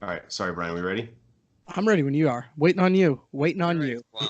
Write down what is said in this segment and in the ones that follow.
All right. Sorry, Brian. We ready? I'm ready when you are. Waiting on you. Waiting You're on ready. you. Wow.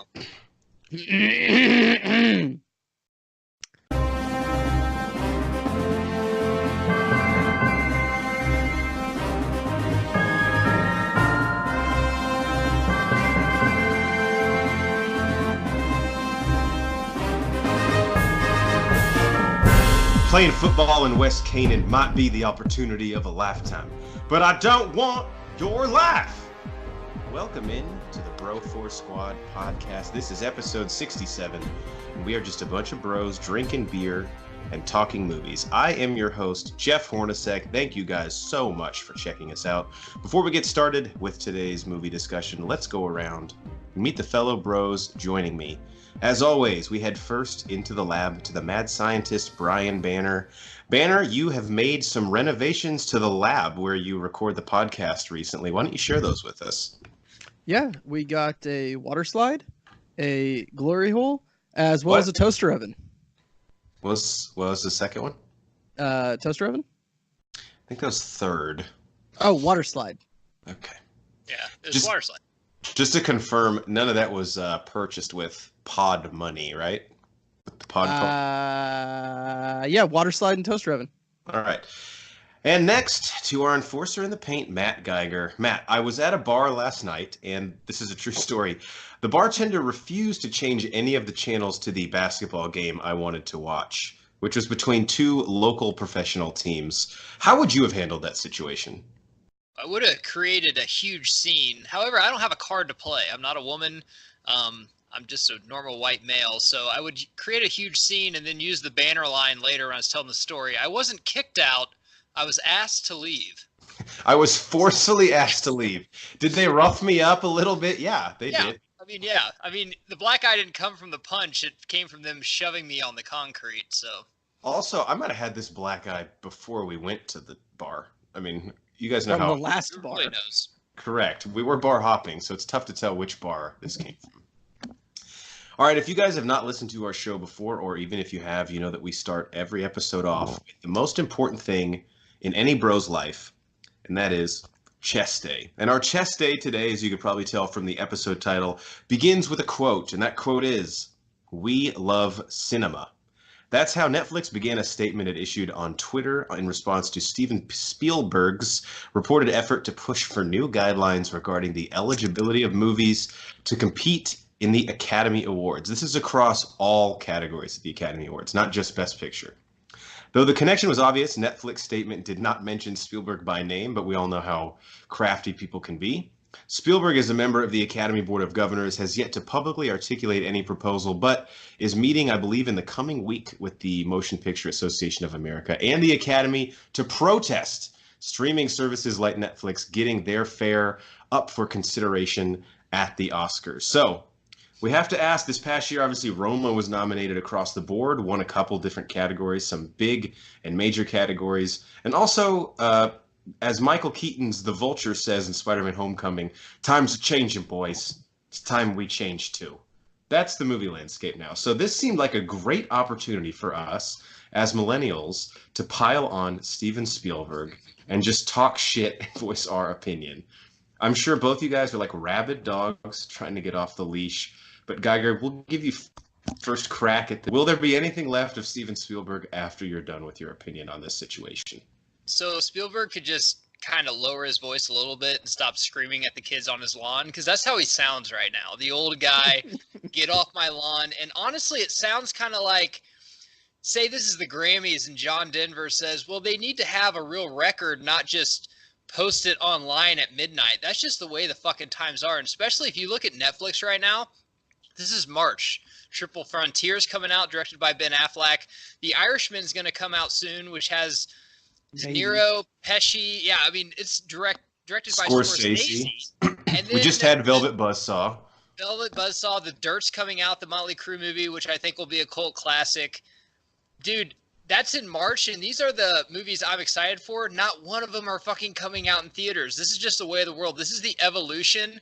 Playing football in West Canaan might be the opportunity of a lifetime, but I don't want your life. Welcome in to the Bro Force Squad podcast. This is episode 67, and we are just a bunch of bros drinking beer and talking movies. I am your host, Jeff Hornacek. Thank you guys so much for checking us out. Before we get started with today's movie discussion, let's go around and meet the fellow bros joining me. As always, we head first into the lab to the mad scientist, Brian Banner. Banner, you have made some renovations to the lab where you record the podcast recently. Why don't you share those with us? Yeah, we got a water slide, a glory hole, as well as a toaster oven. What was the second one? Toaster oven? I think that was third. Oh, water slide. Okay. Yeah, it was water slide. Just to confirm, none of that was purchased with pod money, right? With the pod. Yeah, water slide and toaster oven. All right. And next to our enforcer in the paint, Matt Geiger. Matt, I was at a bar last night, and this is a true story. The bartender refused to change any of the channels to the basketball game I wanted to watch, which was between two local professional teams. How would you have handled that situation? I would have created a huge scene. However, I don't have a card to play. I'm not a woman. I'm just a normal white male. So I would create a huge scene and then use the banner line later when I was telling the story. I wasn't kicked out. I was asked to leave. I was forcefully asked to leave. Did they rough me up a little bit? Yeah, they did. I mean, the black eye didn't come from the punch. It came from them shoving me on the concrete. So. Also, I might have had this black eye before we went to the bar. I mean, you guys know From how. the last bar. Everybody knows. Correct. We were bar hopping, so it's tough to tell which bar this came from. All right, if you guys have not listened to our show before, or even if you have, you know that we start every episode off with the most important thing in any bro's life, and that is chest day. And our chest day today, as you could probably tell from the episode title, begins with a quote, and that quote is, "We love cinema." That's how Netflix began a statement it issued on Twitter in response to Steven Spielberg's reported effort to push for new guidelines regarding the eligibility of movies to compete in the Academy Awards. This is across all categories of the Academy Awards, not just Best Picture. Though the connection was obvious, Netflix statement did not mention Spielberg by name, but we all know how crafty people can be. Spielberg, as a member of the Academy Board of Governors, has yet to publicly articulate any proposal, but is meeting, I believe, in the coming week with the Motion Picture Association of America and the Academy to protest streaming services like Netflix getting their fare up for consideration at the Oscars. So we have to ask, this past year, obviously, Roma was nominated across the board, won a couple different categories, some big and major categories, and also as Michael Keaton's The Vulture says in Spider-Man Homecoming, times are changing, boys. It's time we change too. That's the movie landscape now. So this seemed like a great opportunity for us as millennials to pile on Steven Spielberg and just talk shit and voice our opinion. I'm sure both you guys are like rabid dogs trying to get off the leash. But Geiger, we'll give you first crack at this. Will there be anything left of Steven Spielberg after you're done with your opinion on this situation? So Spielberg could just kind of lower his voice a little bit and stop screaming at the kids on his lawn, because that's how he sounds right now. The old guy, get off my lawn. And honestly, it sounds kind of like, say this is the Grammys and John Denver says, well, they need to have a real record, not just post it online at midnight. That's just the way the fucking times are. And especially if you look at Netflix right now, this is March. Triple Frontier's coming out, directed by Ben Affleck. The Irishman's going to come out soon, which has De Niro, Pesci. Yeah, I mean, it's directed by Scorsese. And then, we just had Velvet Buzzsaw. Velvet Buzzsaw. The Dirt's coming out, the Motley Crue movie, which I think will be a cult classic. Dude, that's in March, and these are the movies I'm excited for. Not one of them are fucking coming out in theaters. This is just the way of the world. This is the evolution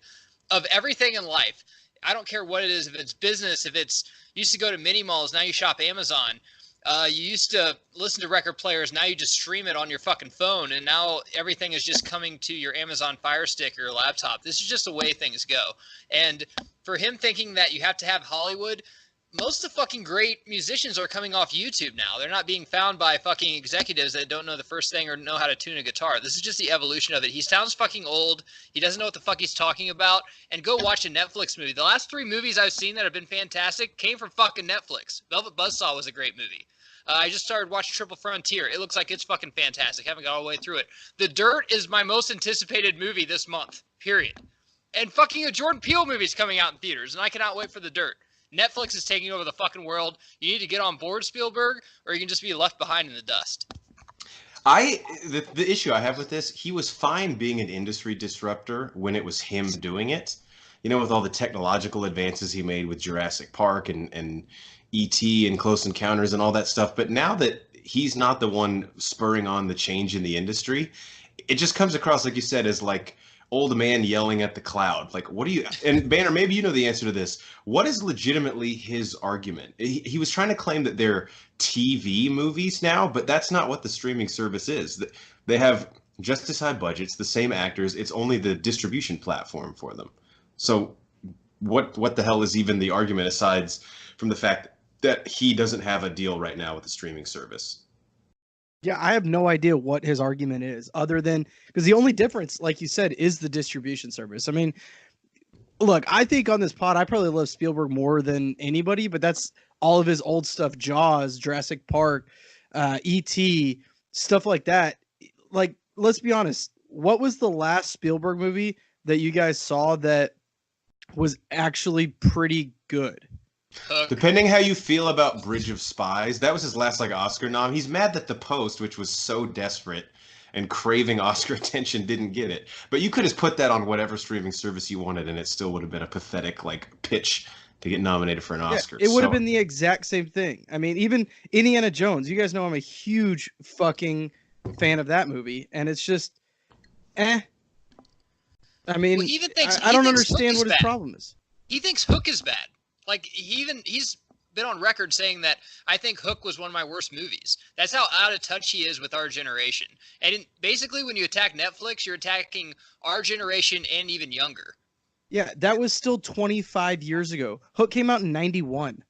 of everything in life. I don't care what it is, if it's business, if it's, you used to go to mini malls, now you shop Amazon. You used to listen to record players. Now you just stream it on your fucking phone, and now everything is just coming to your Amazon Fire Stick or your laptop. This is just the way things go. And for him thinking that you have to have Hollywood, most of the fucking great musicians are coming off YouTube now. They're not being found by fucking executives that don't know the first thing or know how to tune a guitar. This is just the evolution of it. He sounds fucking old. He doesn't know what the fuck he's talking about. And go watch a Netflix movie. The last 3 movies I've seen that have been fantastic came from fucking Netflix. Velvet Buzzsaw was a great movie. I just started watching Triple Frontier. It looks like it's fucking fantastic. Haven't got all the way through it. The Dirt is my most anticipated movie this month, period. And fucking a Jordan Peele movie's coming out in theaters, and I cannot wait for The Dirt. Netflix is taking over the fucking world. You need to get on board, Spielberg, or you can just be left behind in the dust. The issue I have with this, he was fine being an industry disruptor when it was him doing it. You know, with all the technological advances he made with Jurassic Park and E.T. and Close Encounters and all that stuff. But now that he's not the one spurring on the change in the industry, it just comes across, like you said, as like old man yelling at the cloud. Like, what do you, and Banner, maybe you know the answer to this. What is legitimately his argument? He was trying to claim that they're TV movies now, but that's not what the streaming service is. They have just as high budgets, the same actors. It's only the distribution platform for them. So what the hell is even the argument aside from the fact that he doesn't have a deal right now with the streaming service? Yeah, I have no idea what his argument is, other than because the only difference, like you said, is the distribution service. I mean, look, I think on this pod, I probably love Spielberg more than anybody, but that's all of his old stuff: Jaws, Jurassic Park, E.T., stuff like that. Like, let's be honest, what was the last Spielberg movie that you guys saw that was actually pretty good? Depending how you feel about Bridge of Spies, that was his last like Oscar nom. He's mad that The Post, which was so desperate and craving Oscar attention, didn't get it. But you could have put that on whatever streaming service you wanted, and it still would have been a pathetic like pitch to get nominated for an Oscar. Yeah, it would have been the exact same thing. I mean, even Indiana Jones. You guys know I'm a huge fucking fan of that movie, and it's just, I mean, well, I don't understand what his problem is. He thinks Hook is bad. Like, he's been on record saying that I think Hook was one of my worst movies. That's how out of touch he is with our generation. And basically, when you attack Netflix, you're attacking our generation and even younger. Yeah, that was still 25 years ago. Hook came out in 91.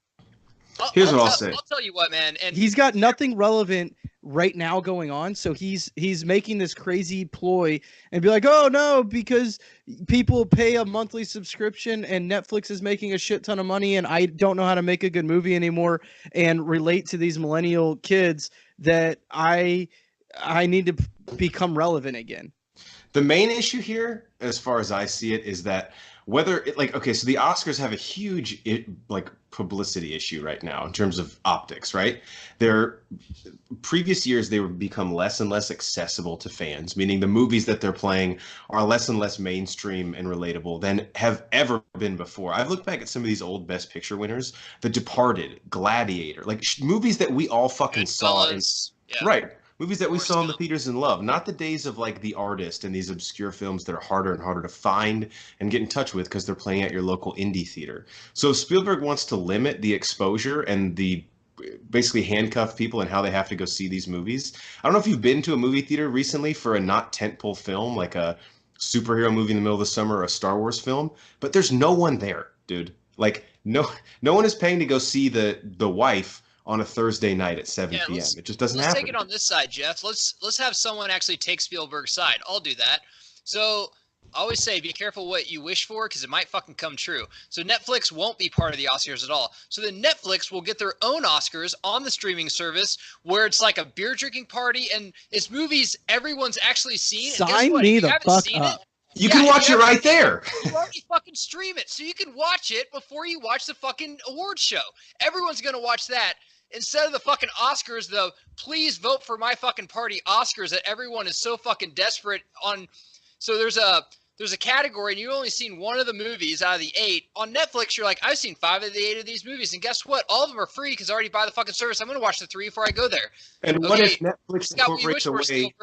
Here's what I'll say. I'll tell you what, man. And he's got nothing relevant right now going on, so he's making this crazy ploy and be like, oh no, because people pay a monthly subscription and Netflix is making a shit ton of money and I don't know how to make a good movie anymore and relate to these millennial kids that I need to become relevant again. The main issue here, as far as I see it, is that whether it, like, okay, so the Oscars have a huge like publicity issue right now in terms of optics, right? Their previous years, they would become less and less accessible to fans, meaning the movies that they're playing are less and less mainstream and relatable than have ever been before. I've looked back at some of these old Best Picture winners, The Departed, Gladiator, like movies that we all fucking saw. Right. Movies that we saw in the theaters and love, not the days of like The Artist and these obscure films that are harder and harder to find and get in touch with because they're playing at your local indie theater. So Spielberg wants to limit the exposure and the basically handcuff people and how they have to go see these movies. I don't know if you've been to a movie theater recently for a not tentpole film, like a superhero movie in the middle of the summer or a Star Wars film, but there's no one there, dude. Like no one is paying to go see the wife on a Thursday night at 7 p.m. It just doesn't happen. Let's take it on this side, Jeff. Let's have someone actually take Spielberg's side. I'll do that. So I always say be careful what you wish for because it might fucking come true. So Netflix won't be part of the Oscars at all. So then Netflix will get their own Oscars on the streaming service where it's like a beer drinking party and it's movies everyone's actually seen. Sign me the fuck up. You can watch it right there. You already fucking stream it. So you can watch it before you watch the fucking award show. Everyone's going to watch that. Instead of the fucking Oscars, though, please vote for my fucking party Oscars that everyone is so fucking desperate on. So there's a category, and you've only seen one of the movies out of the 8. On Netflix, you're like, I've seen 5 of the 8 of these movies, and guess what? All of them are free because I already buy the fucking service. I'm going to watch the 3 before I go there. And what if Netflix incorporates a way?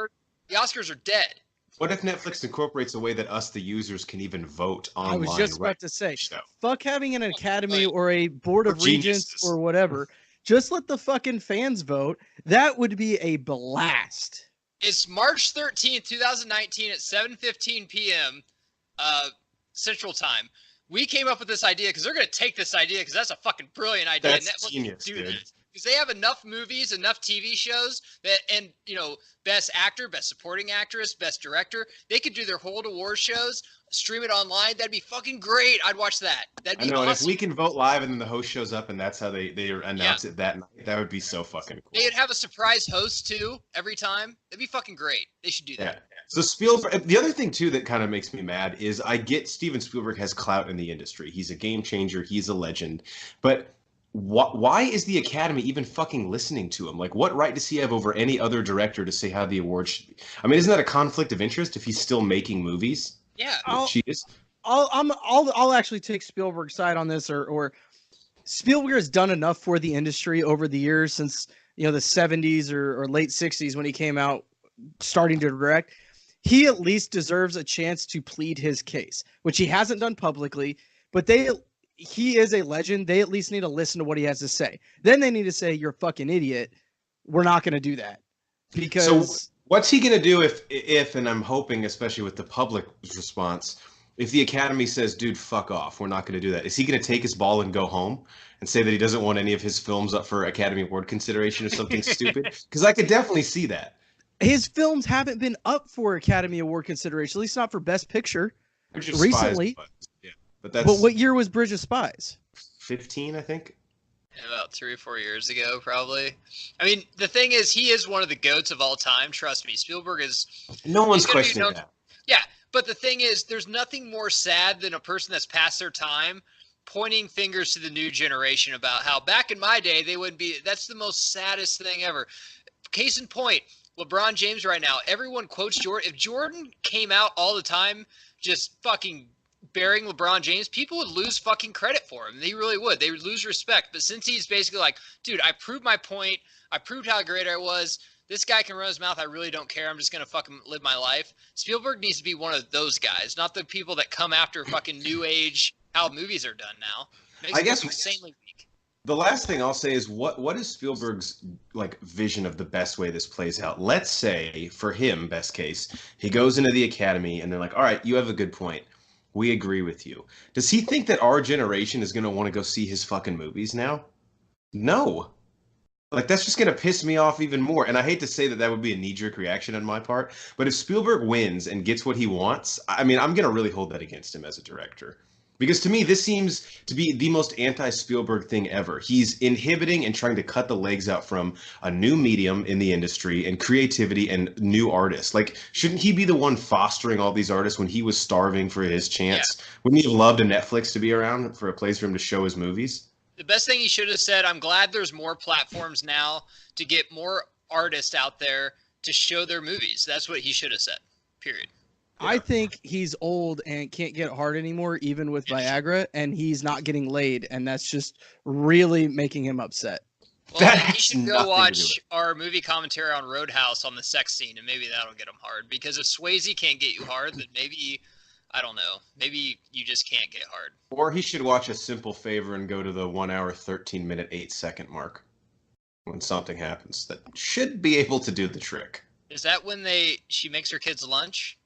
The Oscars are dead. What if Netflix incorporates a way that us, the users, can even vote online? I was just about to say, fuck having an academy or a board of regents or whatever. Just let the fucking fans vote. That would be a blast. It's March 13th, 2019 at 7:15 p.m. Central Time. We came up with this idea because they're going to take this idea because that's a fucking brilliant idea. That's Netflix genius, do dude. that. Because they have enough movies, enough TV shows that, and best actor, best supporting actress, best director. They could do their whole award shows, stream it online. That'd be fucking great. I'd watch that. That'd be I know, awesome. and if we can vote live and then the host shows up and that's how they announce it that night, that would be so fucking cool. They'd have a surprise host too every time. That'd be fucking great. They should do that. Yeah. So Spielberg, the other thing too that kind of makes me mad is I get Steven Spielberg has clout in the industry. He's a game changer. He's a legend. But why is the Academy even fucking listening to him? Like, what right does he have over any other director to say how the award should be? I mean, isn't that a conflict of interest if he's still making movies? Yeah. She is. I'll actually take Spielberg's side on this, or Spielberg has done enough for the industry over the years since the 70s or late 60s when he came out starting to direct. He at least deserves a chance to plead his case, which he hasn't done publicly, but he is a legend. They at least need to listen to what he has to say. Then they need to say, you're a fucking idiot. We're not going to do that. Because so what's he going to do if, and I'm hoping, especially with the public response, if the Academy says, dude, fuck off, we're not going to do that. Is he going to take his ball and go home and say that he doesn't want any of his films up for Academy Award consideration or something stupid? Because I could definitely see that. His films haven't been up for Academy Award consideration, at least not for Best Picture recently. Yeah, but what year was Bridge of Spies? 15, I think. About 3 or 4 years ago, probably. I mean, the thing is, he is one of the GOATs of all time. Trust me, Spielberg is. No one's questioning that. Yeah, but the thing is, there's nothing more sad than a person that's past their time pointing fingers to the new generation about how back in my day they wouldn't be. That's the most saddest thing ever. Case in point. LeBron James right now, everyone quotes Jordan. If Jordan came out all the time just fucking burying LeBron James, people would lose fucking credit for him. They really would. They would lose respect. But since he's basically like, dude, I proved my point. I proved how great I was. This guy can run his mouth. I really don't care. I'm just going to fucking live my life. Spielberg needs to be one of those guys, not the people that come after fucking new age, how movies are done now. I guess insanely weak. The last thing I'll say is what is Spielberg's vision of the best way this plays out? Let's say for him, best case, he goes into the Academy and they're like, all right, you have a good point. We agree with you. Does he think that our generation is going to want to go see his fucking movies now? No. That's just going to piss me off even more. And I hate to say that would be a knee-jerk reaction on my part, but if Spielberg wins and gets what he wants, I mean, I'm going to really hold that against him as a director. Because to me, this seems to be the most anti-Spielberg thing ever. He's inhibiting and trying to cut the legs out from a new medium in the industry and creativity and new artists. Shouldn't he be the one fostering all these artists when he was starving for his chance? Yeah. Wouldn't he have loved a Netflix to be around for a place for him to show his movies? The best thing he should have said, I'm glad there's more platforms now to get more artists out there to show their movies. That's what he should have said, period. Yeah. I think he's old and can't get hard anymore, even with Viagra, and he's not getting laid, and that's just really making him upset. Well, he should go watch our movie commentary on Roadhouse on the sex scene, and maybe that'll get him hard. Because if Swayze can't get you hard, then maybe, I don't know, maybe you just can't get hard. Or he should watch A Simple Favor and go to the 1 hour, 13 minute, 8 second mark when something happens. That should be able to do the trick. Is that when she makes her kids lunch?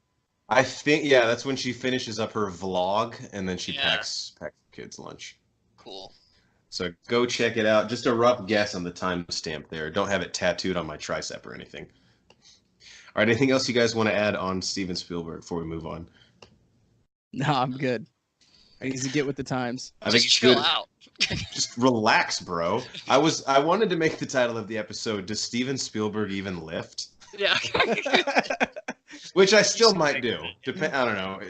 I think, yeah, that's when she finishes up her vlog, and then she packs kids lunch. Cool. So go check it out. Just a rough guess on the timestamp there. Don't have it tattooed on my tricep or anything. All right, anything else you guys want to add on Steven Spielberg before we move on? No, I'm good. I need to get with the times. I think just chill out. Just relax, bro. I wanted to make the title of the episode, Does Steven Spielberg Even Lift? Yeah. Which I still might do. I don't know.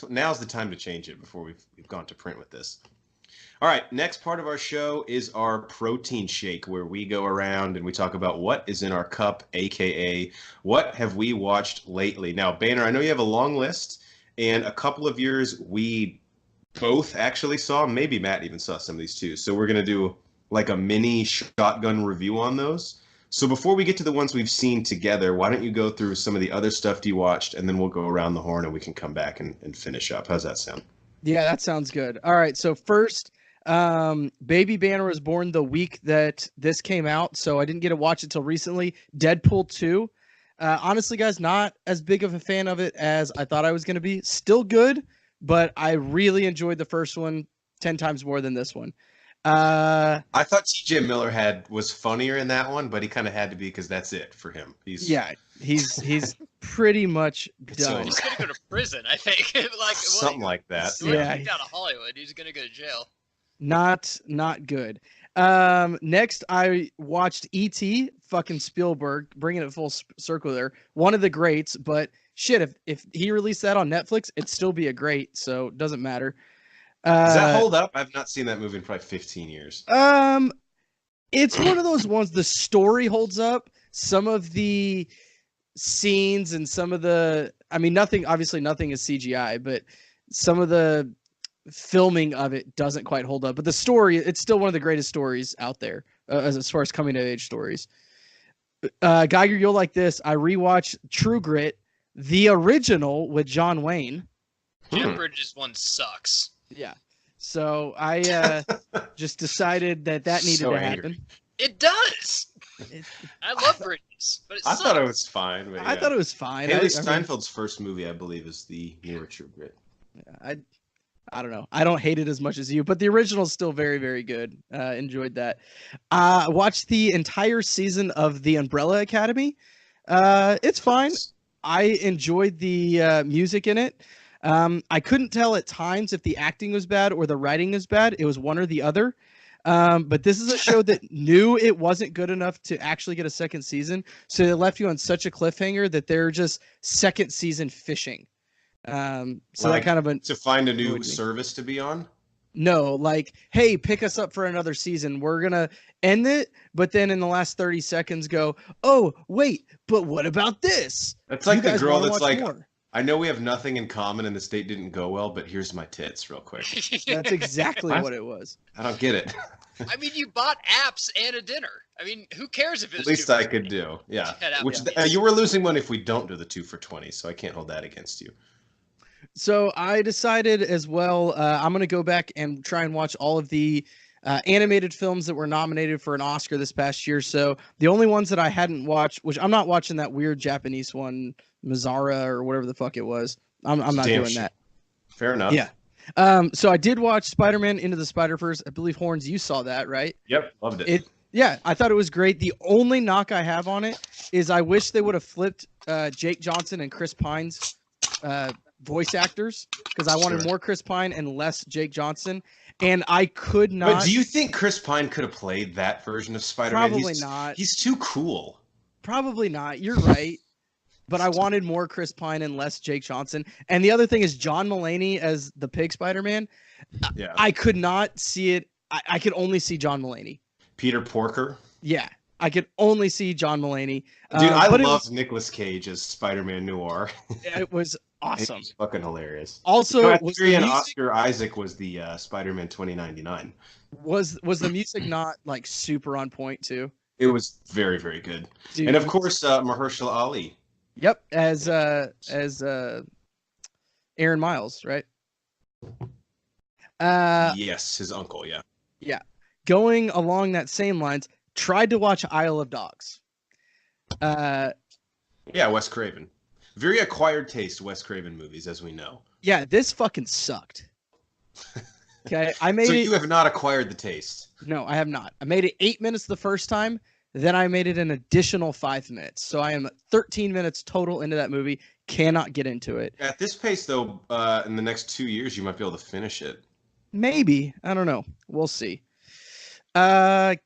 Now's the time to change it before we've gone to print with this. All right, next part of our show is our protein shake, where we go around and we talk about what is in our cup, aka what have we watched lately. Now, Banner, I know you have a long list, and a couple of yours we both actually saw. Maybe Matt even saw some of these too. So we're gonna do a mini shotgun review on those. So before we get to the ones we've seen together, why don't you go through some of the other stuff you watched, and then we'll go around the horn and we can come back and finish up. How's that sound? Yeah, that sounds good. All right, so first, Baby Banner was born the week that this came out, so I didn't get to watch it till recently. Deadpool 2. Honestly, guys, not as big of a fan of it as I thought I was going to be. Still good, but I really enjoyed the first one 10 times more than this one. I thought T.J. Miller was funnier in that one, but he kind of had to be because that's it for him. He's pretty much So- done. He's gonna go to prison, I think. like something like that. Yeah. Kicked out of Hollywood. He's gonna go to jail. Not good. Next I watched E.T. fucking Spielberg, bringing it full circle there. One of the greats, but shit, if he released that on Netflix, it'd still be a great, so it doesn't matter. Does that hold up? I've not seen that movie in probably 15 years. It's one of those ones, the story holds up. Some of the scenes and some of the, I mean, obviously nothing is CGI, but some of the filming of it doesn't quite hold up. But the story, it's still one of the greatest stories out there as far as coming of age stories. Geiger, you'll like this. I rewatched True Grit, the original with John Wayne. Jeff Bridges one sucks. Yeah. So I just decided that needed So to angry. happen. It does. I love Bridges, but it I sucks. thought it was fine. But I thought it was fine. Haley I mean, Steinfeld's first movie, I believe, is the newer True Grit. I don't know. I don't hate it as much as you, but the original is still very, very good. Enjoyed that. Watched the entire season of The Umbrella Academy. It's fine. I enjoyed the music in it. I couldn't tell at times if the acting was bad or the writing is bad. It was one or the other. But this is a show that knew it wasn't good enough to actually get a second season. So they left you on such a cliffhanger that they're just second season fishing. So that kind of to find a new annoyed me. service to be on. No, like, hey, pick us up for another season. We're going to end it. But then in the last 30 seconds go, oh, wait, but what about this? That's like You the guys girl wanna that's watch like, more. I know we have nothing in common and this date didn't go well, but here's my tits real quick. That's exactly What? what it was. I don't get it. I mean, you bought apps and a dinner. I mean, who cares if it's At least I could do. Yeah. Head out, Which yeah. you were losing money if we don't do the 2 for 20, so I can't hold that against you. So I decided as well, I'm going to go back and try and watch all of the animated films that were nominated for an Oscar this past year. So the only ones that I hadn't watched, which I'm not watching that weird Japanese one, Mizara or whatever the fuck it was. I'm not Damn doing shit. that. Fair enough. Yeah. So I did watch Spider-Man Into the Spider-Verse. I believe Horns, you saw that, right? Yep. Loved it. Yeah, I thought it was great. The only knock I have on it is I wish they would have flipped Jake Johnson and Chris Pine's voice actors, because I wanted more Chris Pine and less Jake Johnson, and I could not. But do you think Chris Pine could have played that version of Spider-Man? Probably not. He's too cool. Probably not. You're right. But I wanted more Chris Pine and less Jake Johnson. And the other thing is John Mulaney as the Pig Spider-Man. Yeah. I could not see it. I could only see John Mulaney. Peter Porker. Yeah, I could only see John Mulaney. Dude, I but loved Nicolas Cage as Spider-Man Noir. it was awesome. It was fucking hilarious. Also, was the and music, Oscar Isaac was the Spider-Man 2099. was the music not like super on point too? It was very, very good. Dude, And of course, Mahershala Ali. yep, as Aaron Miles, right? Yes, his uncle, yeah. Yeah. Going along that same lines, tried to watch Isle of Dogs. Yeah, Wes Craven. Very acquired taste, Wes Craven movies, as we know. Yeah, this fucking sucked. Okay, I made So it. you have not acquired the taste. No, I have not. I made it 8 minutes the first time. Then I made it an additional 5 minutes. So I am 13 minutes total into that movie. Cannot get into it. At this pace, though, in the next 2 years, you might be able to finish it. Maybe. I don't know. We'll see.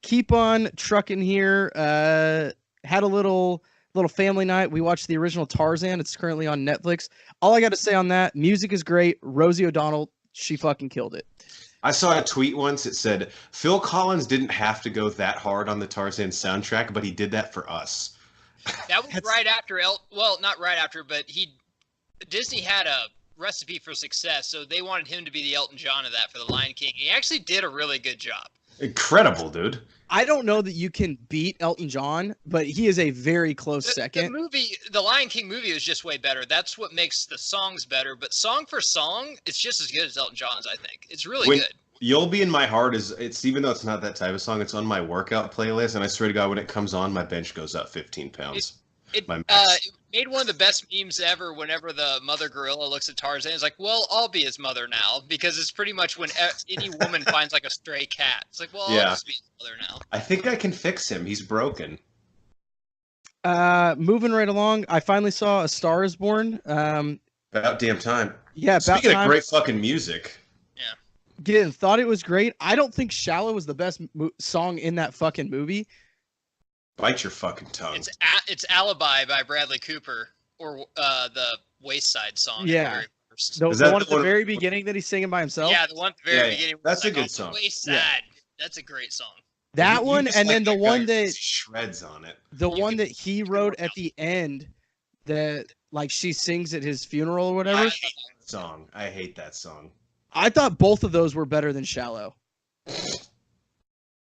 Keep on trucking here. Had a little family night. We watched the original Tarzan. It's currently on Netflix. All I got to say on that, music is great. Rosie O'Donnell, she fucking killed it. I saw a tweet once. It said, Phil Collins didn't have to go that hard on the Tarzan soundtrack, but he did that for us. That was right after well, not right after, but Disney had a recipe for success, so they wanted him to be the Elton John of that for the Lion King. He actually did a really good job. Incredible, dude. I don't know that you can beat Elton John, but he is a very close second. The Lion King movie is just way better. That's what makes the songs better. But song for song, it's just as good as Elton John's. I think it's really good. You'll Be in My Heart it's even though it's not that type of song, it's on my workout playlist, and I swear to God, when it comes on, my bench goes up 15 pounds. It My max. it made one of the best memes ever whenever the mother gorilla looks at Tarzan. It's like, well, I'll be his mother now, because it's pretty much when any woman finds like a stray cat. It's like, well, I'll just be his mother now. I think I can fix him. He's broken. Moving right along, I finally saw A Star Is Born. About damn time. Yeah, about Speaking time. of great fucking music. Again, thought it was great. I don't think "Shallow" was the best song in that fucking movie. Bite your fucking tongue. It's "Alibi" by Bradley Cooper, or the Waste Side song. Yeah. The one at the very beginning that he's singing by himself? Yeah, the one at the very beginning. That's a good song. Waste Side. Yeah. That's a great song. That one, and then the one that shreds on it. The one that he wrote at the end, that like she sings at his funeral or whatever. I hate that song. I thought both of those were better than "Shallow."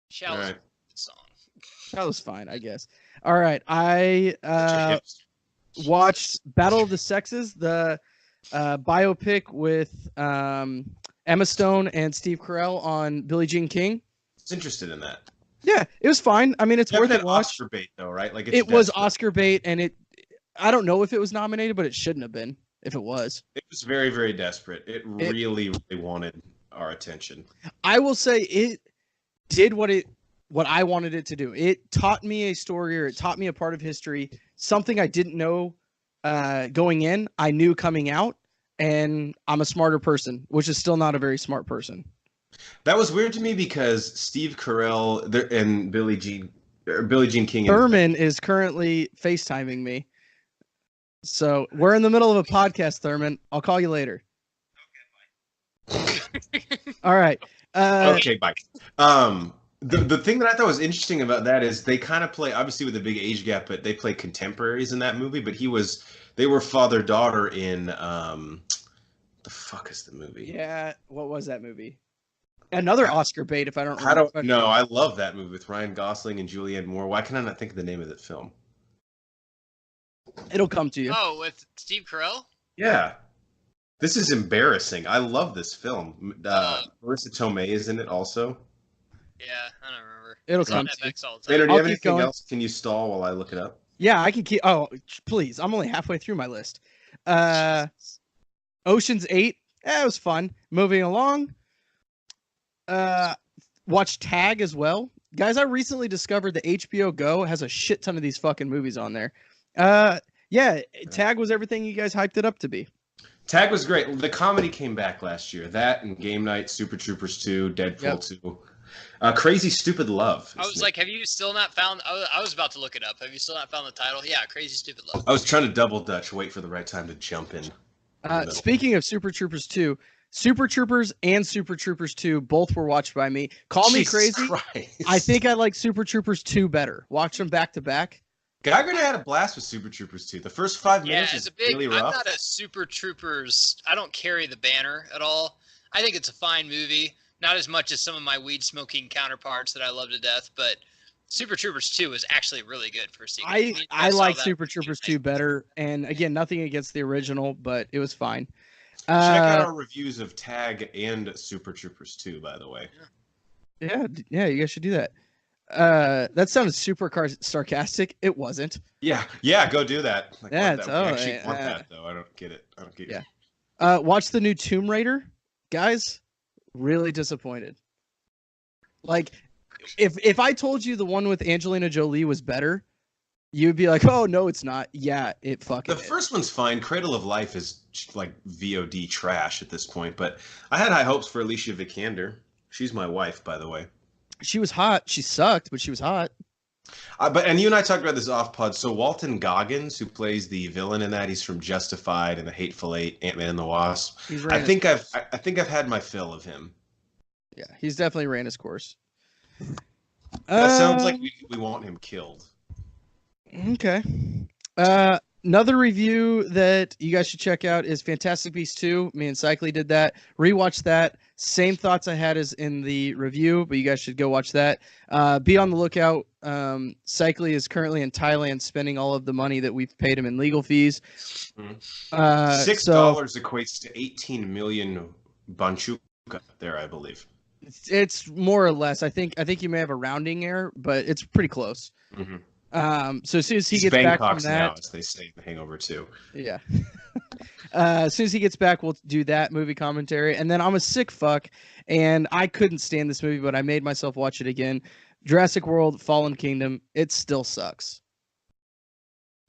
Shallow's a good song. Shallow's fine, I guess. All right, I watched Battle of the Sexes, the biopic with Emma Stone and Steve Carell on Billie Jean King. I was interested in that. Yeah, it was fine. I mean, it's worth it. Oscar bait though, right? Like it was Oscar bait, and I don't know if it was nominated, but it shouldn't have been. If it was, it was very, very desperate. It really wanted our attention. I will say it did what I wanted it to do. It taught me a story, or it taught me a part of history, something I didn't know going in. I knew coming out, and I'm a smarter person, which is still not a very smart person. That was weird to me because Steve Carell and Billie Jean King. Thurman is currently FaceTiming me. So we're in the middle of a podcast, Thurman. I'll call you later. Okay, bye. All right. Okay, bye. The thing that I thought was interesting about that is they kind of play, obviously with a big age gap, but they play contemporaries in that movie. But they were father-daughter in the fuck is the movie? Yeah, what was that movie? Another Oscar bait, if I don't remember. No, I love that movie with Ryan Gosling and Julianne Moore. Why can I not think of the name of that film? It'll come to you. Oh, with Steve Carell? Yeah. This is embarrassing. I love this film. Marissa Tomei is in it also. Yeah, I don't remember. It'll come to you. Vader, do you have anything else? Can you stall while I look it up? Yeah, I can keep. Oh, please. I'm only halfway through my list. Ocean's 8. It was fun. Moving along. Watch Tag as well. Guys, I recently discovered that HBO Go has a shit ton of these fucking movies on there. Yeah, Tag was everything you guys hyped it up to be. Tag was great. The comedy came back last year. That and Game Night, Super Troopers 2, Deadpool 2. Crazy Stupid Love. I was like, have you still not found... I was about to look it up. Have you still not found the title? Yeah, Crazy Stupid Love. I was trying to double dutch, wait for the right time to jump in. Speaking of Super Troopers 2, Super Troopers and Super Troopers 2 both were watched by me. Call me crazy. Christ. I think I like Super Troopers 2 better. Watch them back to back. Geiger had a blast with Super Troopers 2. The first 5 minutes is really rough. I'm not a Super Troopers. I don't carry the banner at all. I think it's a fine movie. Not as much as some of my weed smoking counterparts that I love to death, but Super Troopers 2 is actually really good for a sequel. I like Super Troopers 2 better. And again, nothing against the original, but it was fine. Check out our reviews of Tag and Super Troopers 2, by the way. Yeah, you guys should do that. That sounded super sarcastic. It wasn't. Yeah, go do that. Like, yeah, I actually want that though. I don't get it. Yeah. Watch the new Tomb Raider, guys. Really disappointed. Like, if I told you the one with Angelina Jolie was better, you'd be like, "Oh no, it's not." Yeah, it fucking. The first one's fine. Cradle of Life is like VOD trash at this point, but I had high hopes for Alicia Vikander. She's my wife, by the way. She was hot. She sucked, but she was hot. And you and I talked about this off pod. So Walton Goggins, who plays the villain in that, he's from Justified and The Hateful Eight, Ant-Man and the Wasp. I think I've had my fill of him. Yeah, he's definitely ran his course. That sounds like we want him killed. Okay. Another review that you guys should check out is Fantastic Beasts 2. Me and Cycly did that. Rewatch that. Same thoughts I had as in the review, but you guys should go watch that. Be on the lookout. Cycly is currently in Thailand spending all of the money that we've paid him in legal fees. $6 equates to 18 million banchuka there, I believe. It's more or less. I think you may have a rounding error, but it's pretty close. So as soon as he gets back from that, now, as they say in Hangover 2. Yeah. As soon as he gets back, we'll do that movie commentary. And then I'm a sick fuck, and I couldn't stand this movie, but I made myself watch it again. Jurassic World: Fallen Kingdom. It still sucks.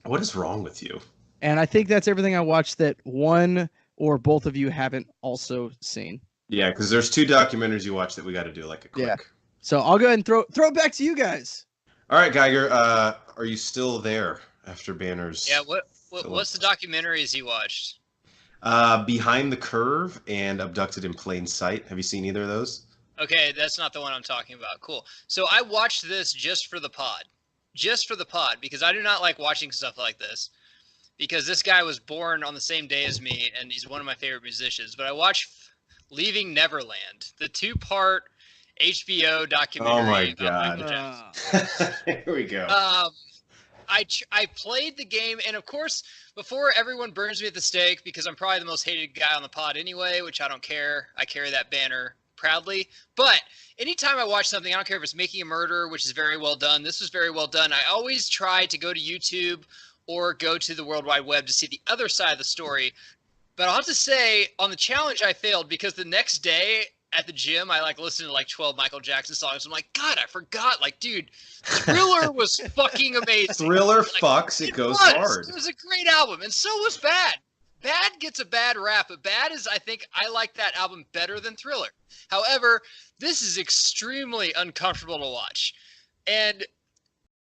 What is wrong with you? And I think that's everything I watched that one or both of you haven't also seen. Yeah, because there's 2 documentaries you watch that we got to do like a quick. Yeah. So I'll go ahead and throw it back to you guys. All right, Geiger. Are you still there after Banners? Yeah. What's the documentaries you watched? Behind the Curve and Abducted in Plain Sight. Have you seen either of those? Okay, that's not the one I'm talking about. Cool. So I watched this just for the pod, because I do not like watching stuff like this. Because this guy was born on the same day as me, and he's one of my favorite musicians. But I watched Leaving Neverland, the 2-part HBO documentary. Oh my about God! Here we go. I played the game, and of course, before everyone burns me at the stake, because I'm probably the most hated guy on the pod anyway, which I don't care. I carry that banner proudly. But anytime I watch something, I don't care if it's Making a Murder, which is very well done. This was very well done. I always try to go to YouTube or go to the World Wide Web to see the other side of the story. But I'll have to say, on the challenge, I failed, because the next day at the gym, I listened to 12 Michael Jackson songs. I'm like, God, I forgot. Dude, Thriller was fucking amazing. Thriller fucks. It goes hard. It was a great album, and so was Bad. Bad gets a bad rap, but Bad is, I think, I like that album better than Thriller. However, this is extremely uncomfortable to watch. And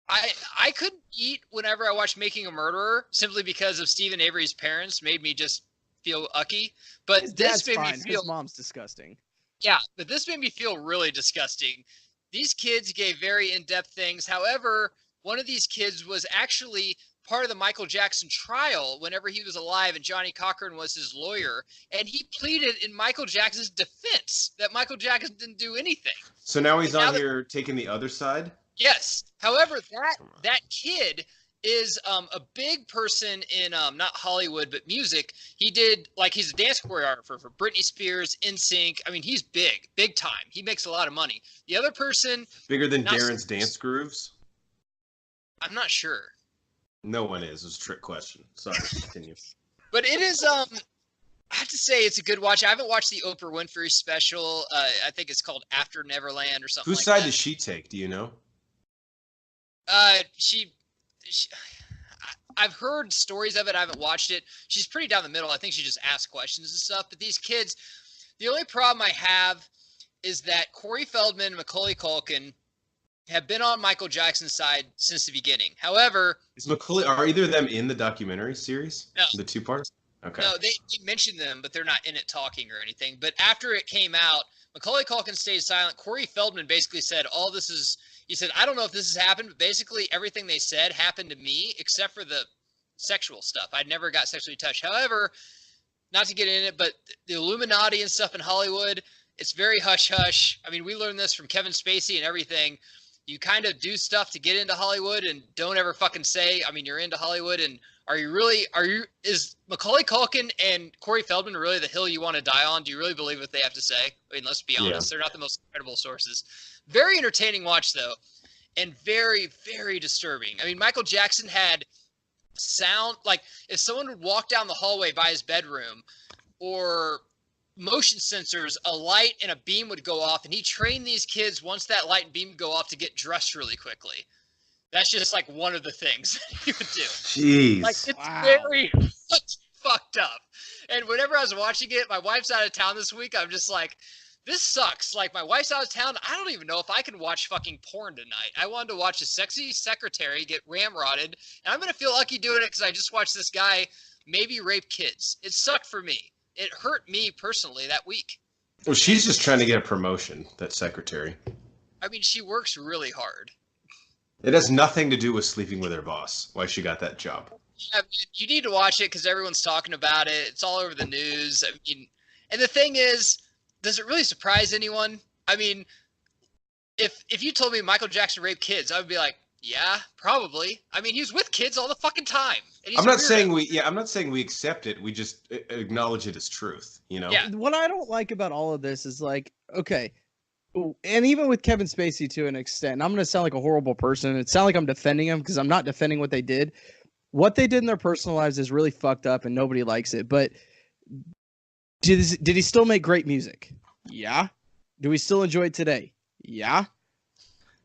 I couldn't eat whenever I watched Making a Murderer, simply because of Stephen Avery's parents made me just feel ucky. But this made me feel... His mom's disgusting. Yeah, but this made me feel really disgusting. These kids gave very in-depth things. However, one of these kids was actually part of the Michael Jackson trial whenever he was alive, and Johnny Cochran was his lawyer, and he pleaded in Michael Jackson's defense that Michael Jackson didn't do anything. So now he's on here taking the other side? Yes. However, that kid is a big person in not Hollywood but music. He did he's a dance choreographer for Britney Spears, NSYNC. I mean, he's big time. He makes a lot of money. The other person bigger than Darren's dance grooves? I'm not sure. No one is. It's a trick question. Sorry, continue. But it is I have to say it's a good watch. I haven't watched the Oprah Winfrey special. I think it's called After Neverland or something. Whose side does she take? Do you know? I've heard stories of it. I haven't watched it. She's pretty down the middle. I think she just asks questions and stuff. But these kids, the only problem I have is that Corey Feldman and Macaulay Culkin have been on Michael Jackson's side since the beginning. However, are either of them in the documentary series? No. The 2 parts? Okay. No, they mentioned them, but they're not in it talking or anything. But after it came out, Macaulay Culkin stayed silent. Corey Feldman basically said, he said, I don't know if this has happened, but basically everything they said happened to me, except for the sexual stuff. I never got sexually touched. However, not to get in it, but the Illuminati and stuff in Hollywood, it's very hush-hush. I mean, we learned this from Kevin Spacey and everything. You kind of do stuff to get into Hollywood and don't ever fucking say, I mean, you're into Hollywood, and is Macaulay Culkin and Corey Feldman really the hill you want to die on? Do you really believe what they have to say? I mean, let's be honest. They're not the most credible sources. Very entertaining watch, though, and very, very disturbing. I mean, Michael Jackson had sound, if someone would walk down the hallway by his bedroom or motion sensors, a light and a beam would go off, and he trained these kids once that light and beam would go off to get dressed really quickly. That's just one of the things he would do. Jeez. It's very fucked up. And whenever I was watching it, my wife's out of town this week. I'm just like, this sucks. My wife's out of town. I don't even know if I can watch fucking porn tonight. I wanted to watch a sexy secretary get ramrodded, and I'm going to feel lucky doing it because I just watched this guy maybe rape kids. It sucked for me. It hurt me personally that week. Well, she's just trying to get a promotion, that secretary. I mean, she works really hard. It has nothing to do with sleeping with her boss, why she got that job. Yeah, you need to watch it because everyone's talking about it. It's all over the news. I mean, and the thing is, does it really surprise anyone? I mean, if you told me Michael Jackson raped kids, I would be like, yeah, probably. I mean, he's with kids all the fucking time. I'm not saying we accept it. We just acknowledge it as truth, you know? Yeah. What I don't like about all of this is okay, and even with Kevin Spacey to an extent, I'm going to sound like a horrible person. It sounds like I'm defending him because I'm not defending what they did. What they did in their personal lives is really fucked up and nobody likes it. But did he still make great music? Yeah. Do we still enjoy it today? Yeah.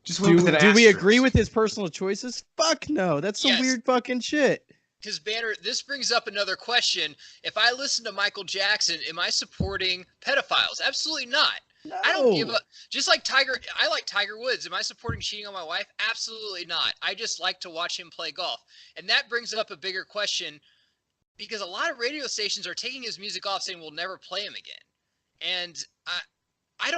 Just do we agree with his personal choices? Fuck no. That's some weird fucking shit. Because Banner, this brings up another question. If I listen to Michael Jackson, am I supporting pedophiles? Absolutely not. No. I don't give a. Just like Tiger, I like Tiger Woods. Am I supporting cheating on my wife? Absolutely not. I just like to watch him play golf. And that brings up a bigger question, because a lot of radio stations are taking his music off, saying we'll never play him again. And I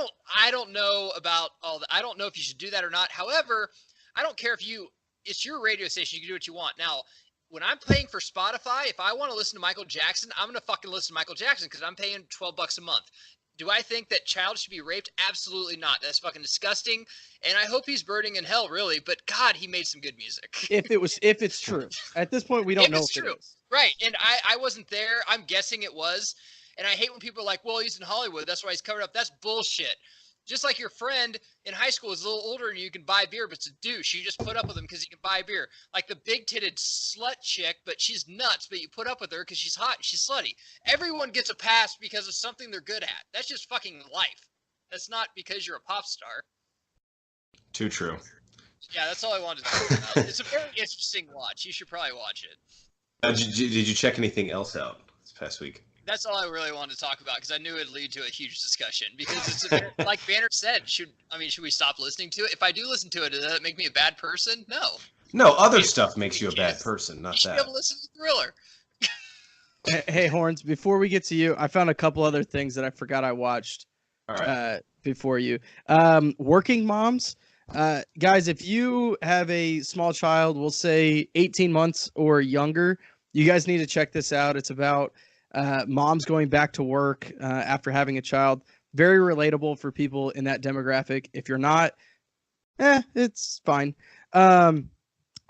don't know about all that. I don't know if you should do that or not. However, I don't care if you. It's your radio station. You can do what you want. Now, when I'm paying for Spotify, if I want to listen to Michael Jackson, I'm going to fucking listen to Michael Jackson because I'm paying $12 a month. Do I think that child should be raped? Absolutely not. That's fucking disgusting. And I hope he's burning in hell, really. But God, he made some good music. If it's true. At this point, we don't know if it is. Right. And I wasn't there. I'm guessing it was. And I hate when people are like, well, he's in Hollywood. That's why he's covered up. That's bullshit. Just like your friend in high school is a little older and you can buy beer, but it's a douche. You just put up with him because he can buy beer. Like the big-titted slut chick, but she's nuts, but you put up with her because she's hot and she's slutty. Everyone gets a pass because of something they're good at. That's just fucking life. That's not because you're a pop star. Too true. Yeah, that's all I wanted to talk about. It's a very interesting watch. You should probably watch it. Did you check anything else out this past week? That's all I really wanted to talk about because I knew it'd lead to a huge discussion. Because it's like Banner said, should we stop listening to it? If I do listen to it, does that make me a bad person? No. No, other stuff makes you a bad person, not that. You should be able to listen to Thriller. Hey, Horns, before we get to you, I found a couple other things that I forgot I watched before you. Working Moms. Guys, if you have a small child, we'll say 18 months or younger, you guys need to check this out. It's about moms going back to work after having a child. Very relatable for people in that demographic. If you're not, it's fine. The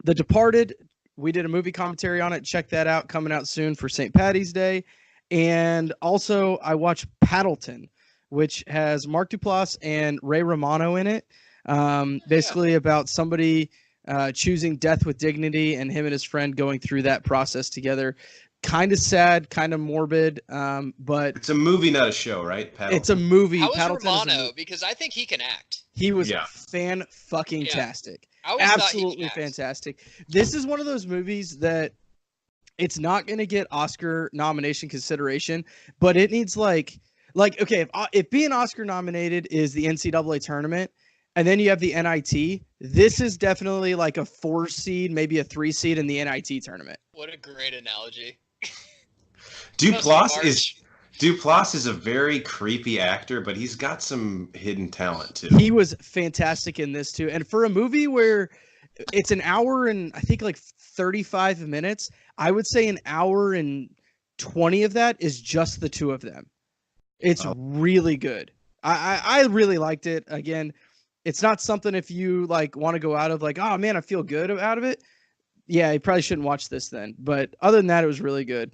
Departed, we did a movie commentary on it. Check that out. Coming out soon for St. Patty's Day. And also, I watched Paddleton, which has Mark Duplass and Ray Romano in it. Basically about somebody choosing death with dignity and him and his friend going through that process together. Kind of sad, kind of morbid, but it's a movie, not a show, right? Paddleton. It's a movie. How was Romano? Because I think he can act. He was fan-fucking-tastic. Absolutely fantastic. This is one of those movies that it's not going to get Oscar nomination consideration, but it needs like okay, if being Oscar nominated is the NCAA tournament, and then you have the NIT, this is definitely like a 4 seed, maybe a 3 seed in the NIT tournament. What a great analogy. Duplass is a very creepy actor, but he's got some hidden talent too. He was fantastic in this too. And for a movie where it's an hour and I think like 35 minutes, I would say an hour and 20 of that is just the two of them. It's really good. I really liked it. Again, it's not something if you like want to go out of like, oh man, I feel good out of it. Yeah, you probably shouldn't watch this then. But other than that, it was really good.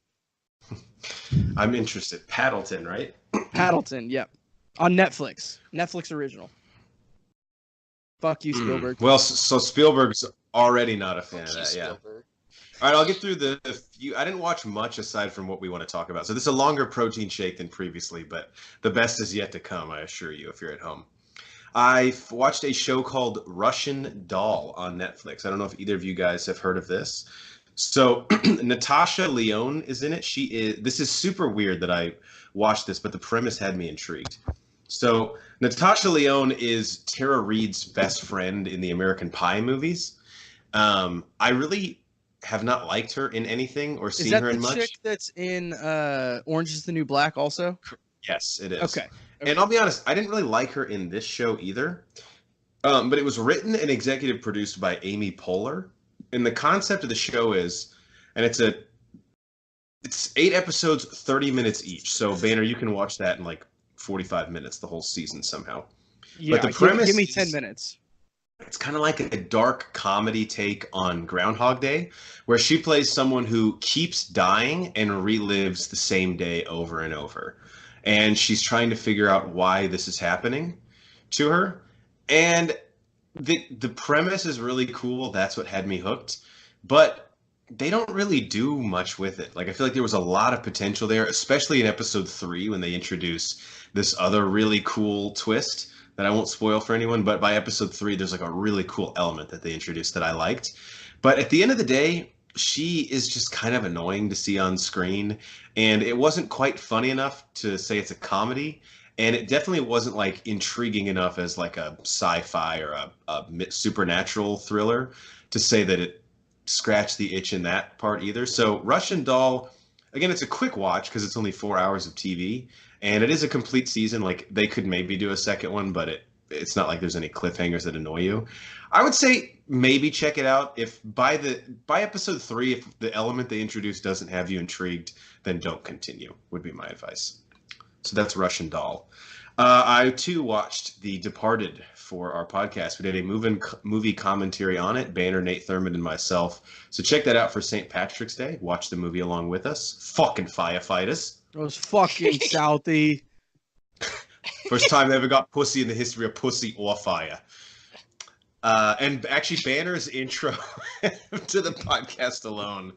I'm interested. Paddleton, right? Paddleton, yep. On Netflix. Netflix original. Fuck you, Spielberg. Well, so Spielberg's already not a fan of that, yeah. All right, I'll get through the few. I didn't watch much aside from what we want to talk about. So this is a longer protein shake than previously, but the best is yet to come, I assure you, if you're at home. I watched a show called Russian Doll on Netflix. I don't know if either of you guys have heard of this. So Natasha Lyonne is in it. This is super weird that I watched this, but the premise had me intrigued. So Natasha Lyonne is Tara Reid's best friend in the American Pie movies. I really have not liked her in anything or seen her in much. Is that the chick that's in Orange is the New Black also? Yes, it is. Okay. And I'll be honest, I didn't really like her in this show either. But it was written and executive produced by Amy Poehler. And the concept of the show is, and it's 8 episodes, 30 minutes each. So Banner, you can watch that in like 45 minutes, the whole season somehow. Yeah, but the premise give me 10 minutes. It's kind of like a dark comedy take on Groundhog Day, where she plays someone who keeps dying and relives the same day over and over. And she's trying to figure out why this is happening. to her, and the premise is really cool. That's what had me hooked, but they don't really do much with it. Like I feel like there was a lot of potential there, especially in episode 3 when they introduce this other really cool twist that I won't spoil for anyone. But by episode 3, there's like a really cool element that they introduced that I liked. But at the end of the day, she is just kind of annoying to see on screen, and it wasn't quite funny enough to say it's a comedy, and it definitely wasn't like intriguing enough as like a sci-fi or a supernatural thriller to say that it scratched the itch in that part either. So Russian Doll, again, it's a quick watch because it's only 4 hours of TV, and it is a complete season. Like they could maybe do a second one, but it's not like there's any cliffhangers that annoy you. I would say maybe check it out. If by episode 3, if the element they introduced doesn't have you intrigued, then don't continue, would be my advice. So that's Russian Doll. I too watched The Departed for our podcast. We did a movie commentary on it, Banner, Nate Thurmond, and myself. So check that out for St. Patrick's Day. Watch the movie along with us. Fucking firefighters. Those fucking Southie. First time they ever got pussy in the history of pussy or fire. And actually, Banner's intro to the podcast alone.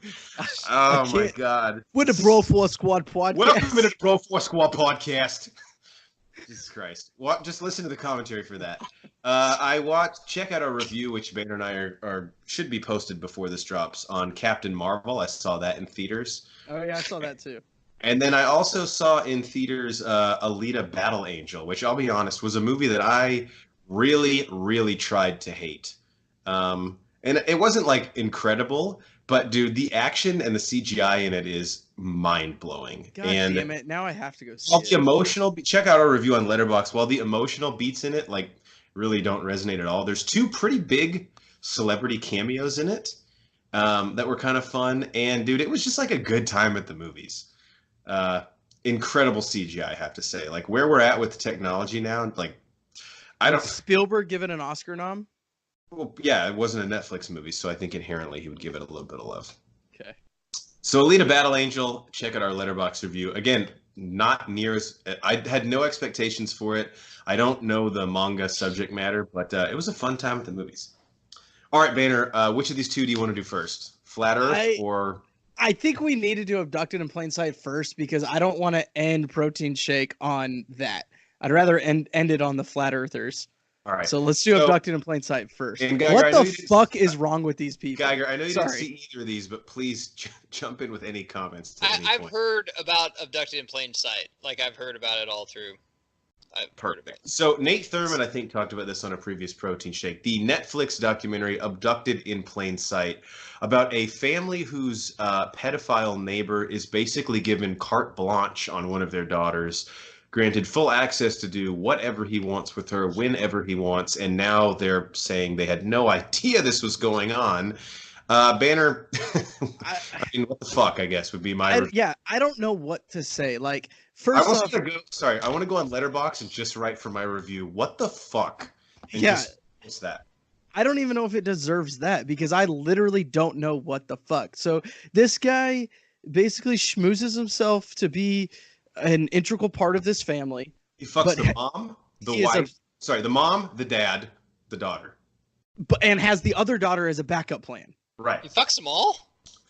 Oh my god! With the Bro Force Squad podcast. Welcome to the Bro Force Squad podcast. Jesus Christ! Just listen to the commentary for that. Check out our review, which Banner and I should be posted before this drops, on Captain Marvel. I saw that in theaters. Oh yeah, I saw that too. And then I also saw in theaters Alita Battle Angel, which I'll be honest was a movie that I really, really tried to hate. And it wasn't like incredible, but dude, the action and the CGI in it is mind-blowing. God and damn it, now I have to go see while it. the emotional, check out our review on Letterboxd. While the emotional beats in it like really don't resonate at all, there's 2 pretty big celebrity cameos in it that were kind of fun. And dude, it was just like a good time at the movies. Incredible CGI, I have to say. Like where we're at with the technology now, like I don't. Spielberg given an Oscar nom? Well, yeah, it wasn't a Netflix movie, so I think inherently he would give it a little bit of love. Okay. So Alita Battle Angel, check out our Letterboxd review. Again, not near as I had no expectations for it. I don't know the manga subject matter, but it was a fun time at the movies. All right, Banner, which of these 2 do you want to do first? Flat Earth or? I think we need to do Abducted in Plain Sight first because I don't want to end Protein Shake on that. I'd rather end it on the Flat Earthers. All right. So let's do Abducted in Plain Sight first. Geiger, what the fuck is wrong with these people? Geiger, I know you didn't see either of these, but please jump in with any comments. I've heard about Abducted in Plain Sight. Like I've heard about it all through. Perfect. So Nate Thurmond, I think, talked about this on a previous Protein Shake. The Netflix documentary Abducted in Plain Sight, about a family whose pedophile neighbor is basically given carte blanche on one of their daughters, granted full access to do whatever he wants with her whenever he wants, and now they're saying they had no idea this was going on. Banner, I mean, what the fuck, I guess, would be my... I don't know what to say. Like, first off... I want to go on Letterboxd and just write for my review, what the fuck? And what's that? I don't even know if it deserves that because I literally don't know what the fuck. So this guy basically schmoozes himself to be an integral part of this family. He fucks the mom, the wife, the mom, the dad, the daughter. And has the other daughter as a backup plan. Right. He fucks them all?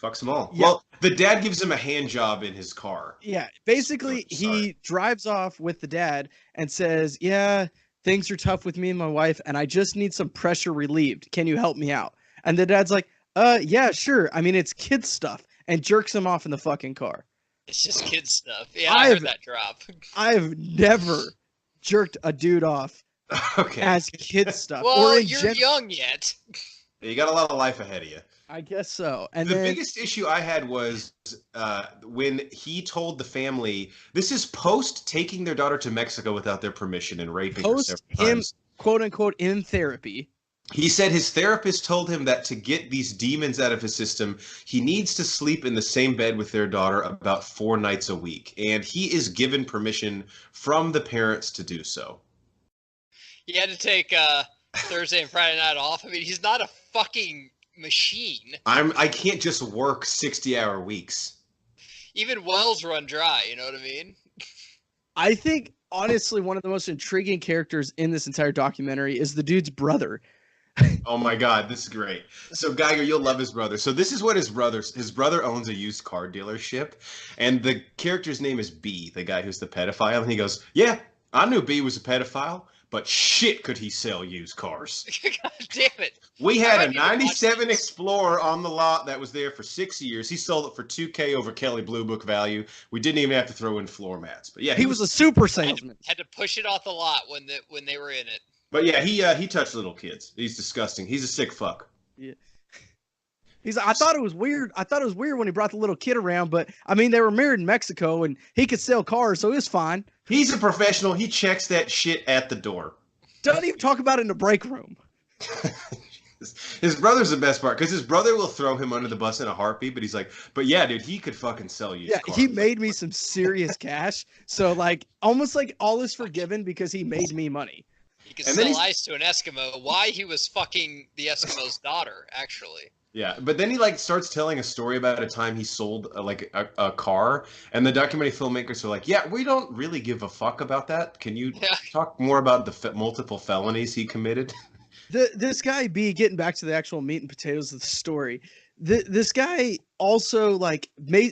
Fucks them all. Yeah. Well, the dad gives him a hand job in his car. Yeah. Basically, he drives off with the dad and says, yeah, things are tough with me and my wife, and I just need some pressure relieved. Can you help me out? And the dad's like, yeah, sure. I mean, it's kid stuff, and jerks him off in the fucking car. It's just kid stuff. Yeah, I heard that drop. I've never jerked a dude off as kid stuff. Well, you're young yet. You got a lot of life ahead of you. I guess so. And the biggest issue I had was when he told the family, this is post taking their daughter to Mexico without their permission and raping her several times. Quote unquote, in therapy. He said his therapist told him that to get these demons out of his system, he needs to sleep in the same bed with their daughter about 4 nights a week. And he is given permission from the parents to do so. He had to take Thursday and Friday night off. I mean, he's not a fucking machine. I can't just work 60-hour weeks. Even wells run dry, you know what I mean? I think honestly one of the most intriguing characters in this entire documentary is the dude's brother. Oh my God, this is great. So Geiger, you'll love his brother. So this is what his brother owns a used car dealership, and the character's name is B, the guy who's the pedophile, and he goes, "Yeah, I knew B was a pedophile, but shit could he sell used cars." God damn it. We had I a might need to watch 97 this. Explorer on the lot that was there for 6 years. He sold it for $2K over Kelly Blue Book value. We didn't even have to throw in floor mats. But yeah, He was a super Had salesman. had to push it off the lot when they were in it. But yeah, he touched little kids. He's disgusting. He's a sick fuck. Yeah. He's like, I thought it was weird. I thought it was weird when he brought the little kid around, but I mean, they were married in Mexico and he could sell cars, so it was fine. He's a professional. He checks that shit at the door. Don't even talk about it in the break room. His brother's the best part because his brother will throw him under the bus in a heartbeat, but he's like, but yeah, dude, he could fucking sell you. Yeah, he made me some serious cash. So like almost like all is forgiven because he made me money. He could And then sell ice to an Eskimo. Why he was fucking the Eskimo's daughter, actually. Yeah, but then he like starts telling a story about a time he sold a car, and the documentary filmmakers are like, "Yeah, we don't really give a fuck about that. Can you talk more about the multiple felonies he committed?" This guy B, getting back to the actual meat and potatoes of the story. This guy also like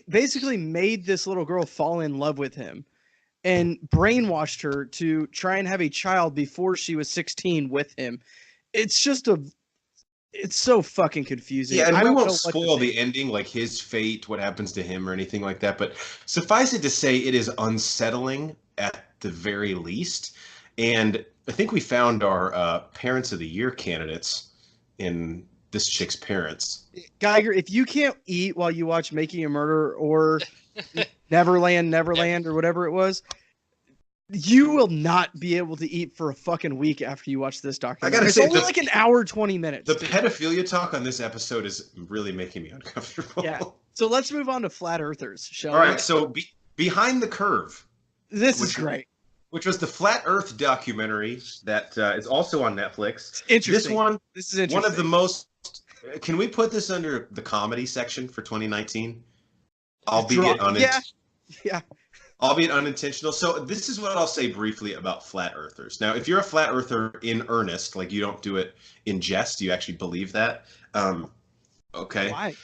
basically made this little girl fall in love with him, and brainwashed her to try and have a child before she was 16 with him. It's so fucking confusing. Yeah, and I we don't know won't what to spoil think. the ending, like his fate, what happens to him, or anything like that. But suffice it to say, it is unsettling at the very least. And I think we found our Parents of the Year candidates in this chick's parents. Geiger, if you can't eat while you watch Making a Murder or Neverland, or whatever it was, you will not be able to eat for a fucking week after you watch this documentary. I gotta It's say, only like an hour, 20 minutes. The pedophilia talk on this episode is really making me uncomfortable. Yeah. So let's move on to Flat Earthers, shall All we? right, so Behind the Curve, This is great. which was the Flat Earth documentary that is also on Netflix. It's interesting. This is interesting. one of the most. Can we put this under the comedy section for 2019? Yeah. Albeit unintentional. So this is what I'll say briefly about flat earthers. Now, if you're a flat earther in earnest, like you don't do it in jest, you actually believe that. Okay. Why?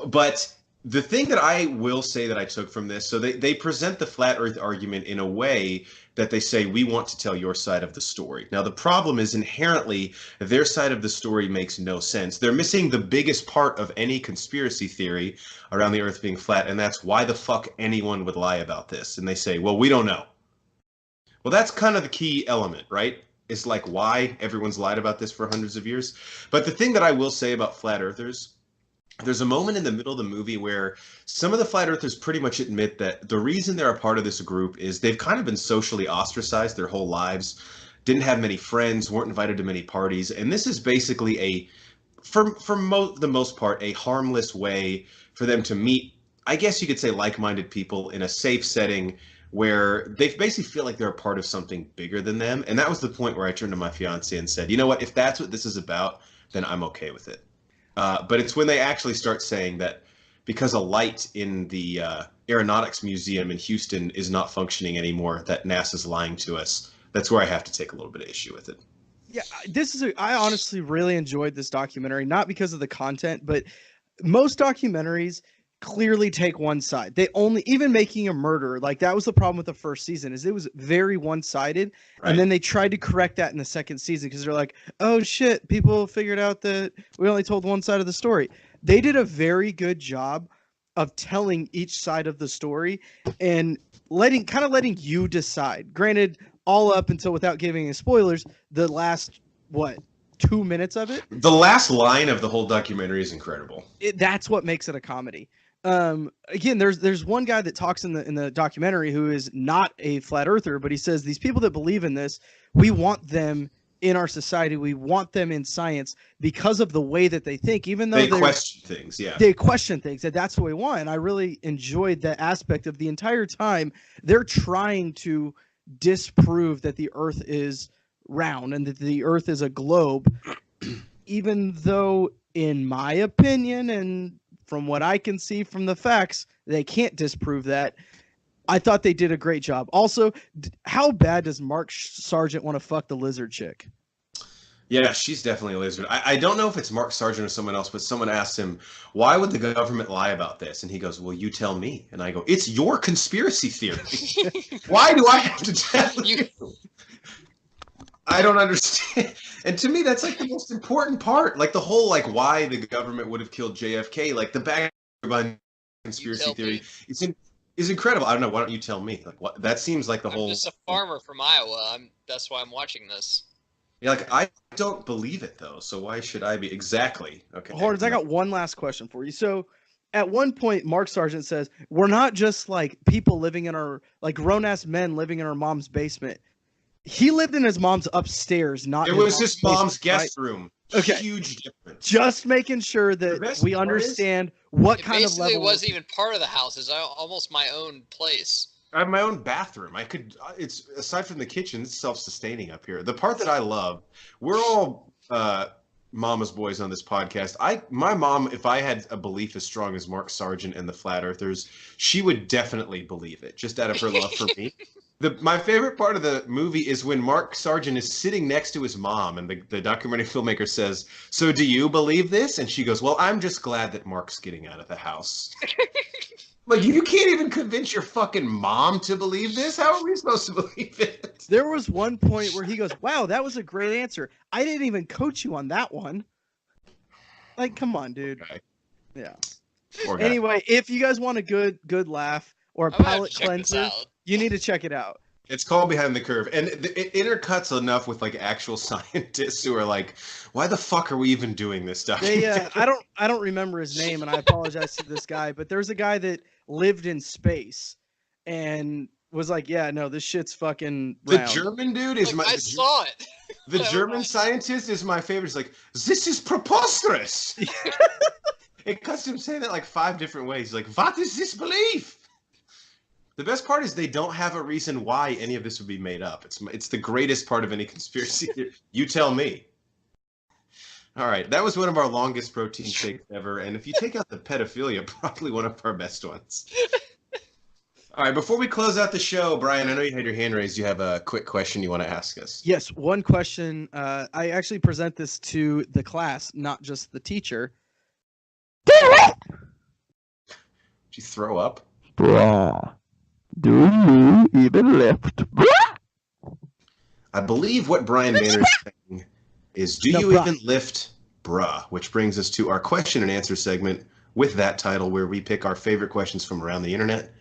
But the thing that I will say that I took from this, so they present the flat earth argument in a way that they say, we want to tell your side of the story. Now, the problem is inherently their side of the story makes no sense. They're missing the biggest part of any conspiracy theory around the earth being flat, and that's why the fuck anyone would lie about this. And they say, well, we don't know. Well, that's kind of the key element, right? It's like why everyone's lied about this for hundreds of years. But the thing that I will say about flat earthers, there's a moment in the middle of the movie where some of the flat earthers pretty much admit that the reason they're a part of this group is they've kind of been socially ostracized their whole lives, didn't have many friends, weren't invited to many parties. And this is basically for the most part, a harmless way for them to meet, I guess you could say, like-minded people in a safe setting where they basically feel like they're a part of something bigger than them. And that was the point where I turned to my fiance and said, you know what, if that's what this is about, then I'm okay with it. But it's when they actually start saying that because a light in the Aeronautics Museum in Houston is not functioning anymore, that NASA's lying to us. That's where I have to take a little bit of issue with it. Yeah, I honestly really enjoyed this documentary, not because of the content, but most documentaries clearly take one side. They only, even Making a Murder, like that was the problem with the first season, is it was very one-sided. Right. And then they tried to correct that in the second season because they're like, oh shit, people figured out that we only told one side of the story. They did a very good job of telling each side of the story and letting you decide. Granted, all up until, without giving any spoilers, the last 2 minutes of it. The last line of the whole documentary is incredible. That's what makes it a comedy. Again, there's one guy that talks in the documentary who is not a flat earther, but he says these people that believe in this, we want them in our society. We want them in science because of the way that they think, even though they question things. Yeah, they question things, and that's what we want. And I really enjoyed that aspect of the entire time. They're trying to disprove that the Earth is round and that the Earth is a globe, even though, in my opinion, and from what I can see from the facts, they can't disprove that. I thought they did a great job. Also, how bad does Mark Sargent want to fuck the lizard chick? Yeah, she's definitely a lizard. I don't know if it's Mark Sargent or someone else, but someone asked him, why would the government lie about this? And he goes, well, you tell me. And I go, it's your conspiracy theory. Why do I have to tell you? I don't understand. And to me, that's like the most important part. Like the whole, like why the government would have killed JFK, like the background conspiracy theory is incredible. I don't know. Why don't you tell me? Like what? That seems like the whole. I'm just a farmer from Iowa. That's why I'm watching this. Yeah, like I don't believe it though. So why should I be? Exactly. Okay. Horns, I got one last question for you. So at one point, Mark Sargent says, we're not just like people living in our, like grown ass men living in our mom's basement. He lived in his mom's upstairs, not. It was his mom's guest room. Okay. Huge difference. Just making sure that we understand what kind of level. Basically, wasn't even part of the house. It's almost my own place. I have my own bathroom. It's aside from the kitchen, it's self-sustaining up here. The part that I love, we're all mama's boys on this podcast. My mom, if I had a belief as strong as Mark Sargent and the Flat Earthers, she would definitely believe it, just out of her love for me. My favorite part of the movie is when Mark Sargent is sitting next to his mom, and the documentary filmmaker says, "So do you believe this?" And she goes, "Well, I'm just glad that Mark's getting out of the house." Like, you can't even convince your fucking mom to believe this? How are we supposed to believe it? There was one point where he goes, wow, that was a great answer. I didn't even coach you on that one. Like, come on, dude. Okay. Yeah. Anyway, if you guys want a good laugh or a palate cleanser, you need to check it out. It's called Behind the Curve. And it intercuts enough with, like, actual scientists who are like, why the fuck are we even doing this stuff? Yeah, I don't remember his name, and I apologize to this guy, but there's a guy that lived in space and was like, yeah, no, this shit's fucking round. The German dude is I saw it. The German scientist is my favorite. He's like, this is preposterous. It cuts him saying that like 5 different ways. He's like, what is this belief? The best part is they don't have a reason why any of this would be made up. It's the greatest part of any conspiracy theory. You tell me. All right, that was one of our longest protein shakes ever, and if you take out the pedophilia, probably one of our best ones. All right, before we close out the show, Brian, I know you had your hand raised. You have a quick question you want to ask us. Yes, one question. I actually present this to the class, not just the teacher. Did you throw up? Bruh. Do you even lift? Bruh? I believe what Brian Banner is saying is, do you even lift, bruh? Which brings us to our question and answer segment with that title, where we pick our favorite questions from around the internet,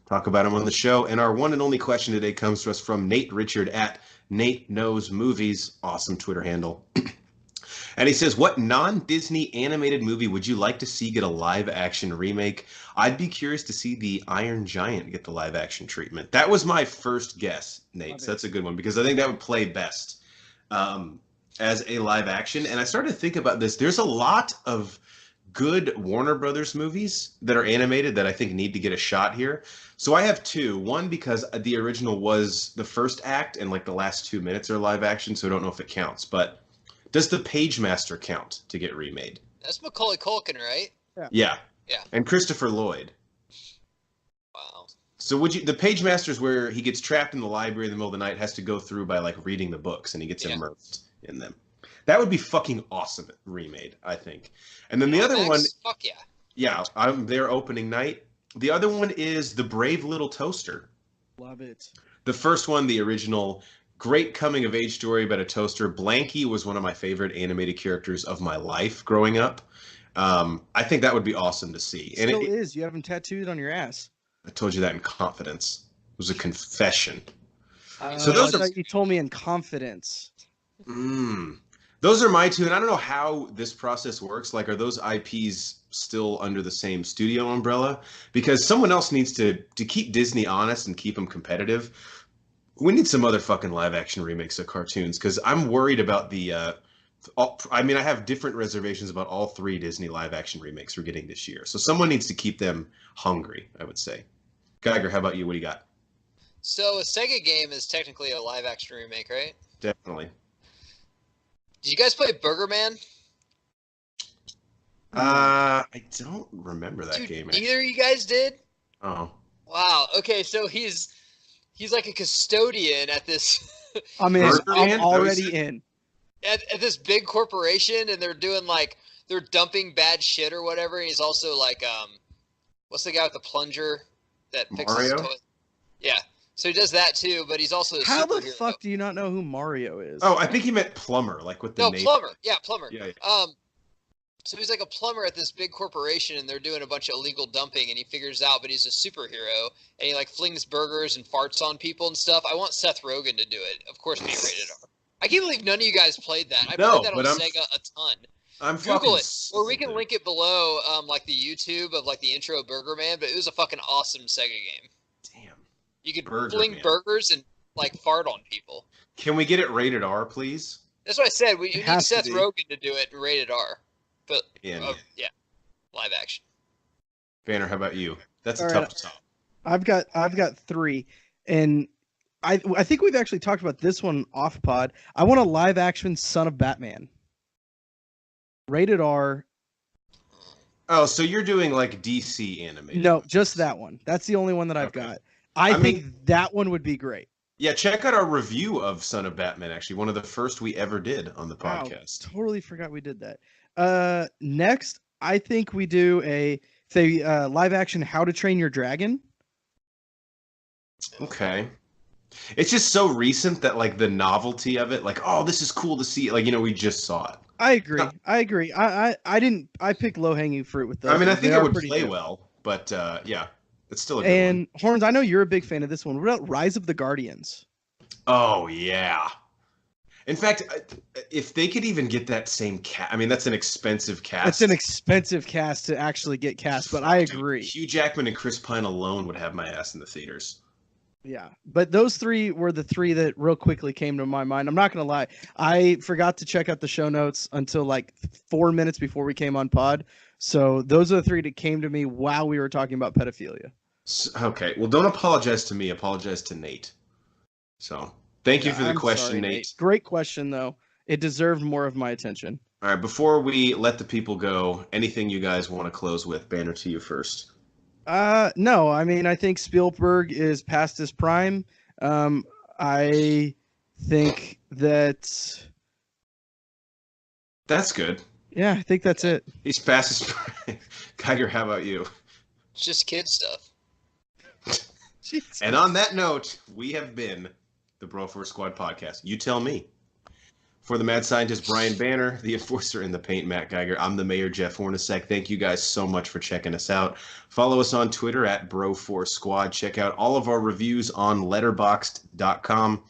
talk about them on the show. And our one and only question today comes to us from Nate Richard at Nate Knows Movies, awesome Twitter handle. And he says, what non-Disney animated movie would you like to see get a live-action remake? I'd be curious to see the Iron Giant get the live-action treatment. That was my first guess, Nate. So that's a good one, because I think that would play best as a live-action. And I started to think about this. There's a lot of good Warner Brothers movies that are animated that I think need to get a shot here. So I have 2. One, because the original was the first act, and like the last 2 minutes are live-action, so I don't know if it counts. But does The Pagemaster count to get remade? That's Macaulay Culkin, right? Yeah. Yeah. And Christopher Lloyd. Wow. So would you? The Pagemaster is where he gets trapped in the library in the middle of the night, has to go through by like reading the books, and he gets immersed in them. That would be fucking awesome remade, I think. And then the other one, fuck yeah. Yeah, I'm there opening night. The other one is The Brave Little Toaster. Love it. The first one, the original. Great coming-of-age story about a toaster. Blanky was one of my favorite animated characters of my life growing up. I think that would be awesome to see. And it is. You have him tattooed on your ass. I told you that in confidence. It was a confession. So those are. You told me in confidence. Those are my 2, and I don't know how this process works. Like, are those IPs still under the same studio umbrella? Because someone else needs to keep Disney honest and keep them competitive. We need some other fucking live-action remakes of cartoons, because I'm worried about the I have different reservations about all 3 Disney live-action remakes we're getting this year. So someone needs to keep them hungry, I would say. Geiger, how about you? What do you got? So a Sega game is technically a live-action remake, right? Definitely. Did you guys play Burger Man? I don't remember that game. Neither of you guys did? Oh. Wow. Okay, so he's like a custodian at this I'm in. Burger I'm Man? already in. at this big corporation, and they're doing like they're dumping bad shit or whatever. And he's also like what's the guy with the plunger that fixes Mario? toilet? Yeah. So he does that too, but he's also a How the superhero. fuck do you not know who Mario is? Oh, I think he meant plumber, like with the name. Plumber. Yeah, plumber. Yeah. So he's like a plumber at this big corporation, and they're doing a bunch of illegal dumping, and he figures out, but he's a superhero, and he like flings burgers and farts on people and stuff. I want Seth Rogen to do it. Of course, be rated R. I can't believe none of you guys played that. I played that on Sega a ton. I'm Google it, fucking or we can link it below, like the YouTube of like the intro Burger Man. But it was a fucking awesome Sega game. Damn. You could Burger fling Man. burgers and like fart on people. Can we get it rated R, please? That's what I said. We need has to Seth be. Rogen to do it and rated R. But Yeah. yeah, live action. Banner, how about you? That's a All tough right. top. I've got 3, and I think we've actually talked about this one off pod. I want a live action Son of Batman. Rated R. Oh, so you're doing like DC animated? No, just that one. That's the only one that I've Okay. got. I think that one would be great. Yeah, check out our review of Son of Batman. Actually, one of the first we ever did on the Wow, podcast. totally forgot we did that. Next, I think we do a live action How to Train Your Dragon. Okay. It's just so recent that like the novelty of it, like, oh, this is cool to see. Like, we just saw it. I agree. I picked low hanging fruit with those. I mean, I They think it are would pretty play good. well, but yeah, it's still a good And Horns, I know you're a big fan of this one. What about Rise of the Guardians? one. Oh yeah. In fact, if they could even get that same cast, I mean, that's an expensive cast. It's an expensive cast to actually get cast, but I Dude, agree. Hugh Jackman and Chris Pine alone would have my ass in the theaters. Yeah, but those 3 were the 3 that real quickly came to my mind. I'm not gonna lie, I forgot to check out the show notes until like 4 minutes before we came on pod. So those are the 3 that came to me while we were talking about pedophilia. Okay, well, don't apologize to me. Apologize to Nate. So, thank you for the I'm question, sorry, Nate. Great question though. It deserved more of my attention. All right, before we let the people go, anything you guys want to close with? Banner, to you first. No, I mean, I think Spielberg is past his prime. I think that. That's good. Yeah, I think that's it. He's past his prime. Geiger, how about you? It's just kid stuff. Jeez. And on that note, we have been the Bro Force Squad podcast. You tell me. For the mad scientist Brian Banner, the enforcer in the paint Matt Geiger, I'm the mayor Jeff Hornacek. Thank you guys so much for checking us out. Follow us on Twitter at Bro4Squad. Check out all of our reviews on letterboxd.com.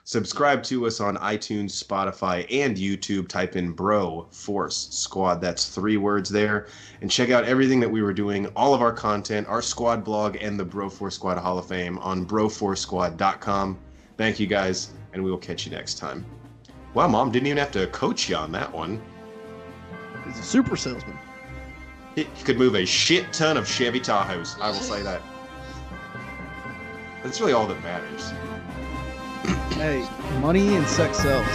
Subscribe to us on iTunes, Spotify, and YouTube. Type in Bro Force Squad. That's 3 words there. And check out everything that we were doing, all of our content, our squad blog, and the Bro Force Squad Hall of Fame on Bro4Squad.com. Thank you guys, and we will catch you next time. Wow, Mom didn't even have to coach you on that one. He's a super salesman. He could move a shit ton of Chevy Tahoes. I will say that. That's really all that matters. Hey, money and sex sells.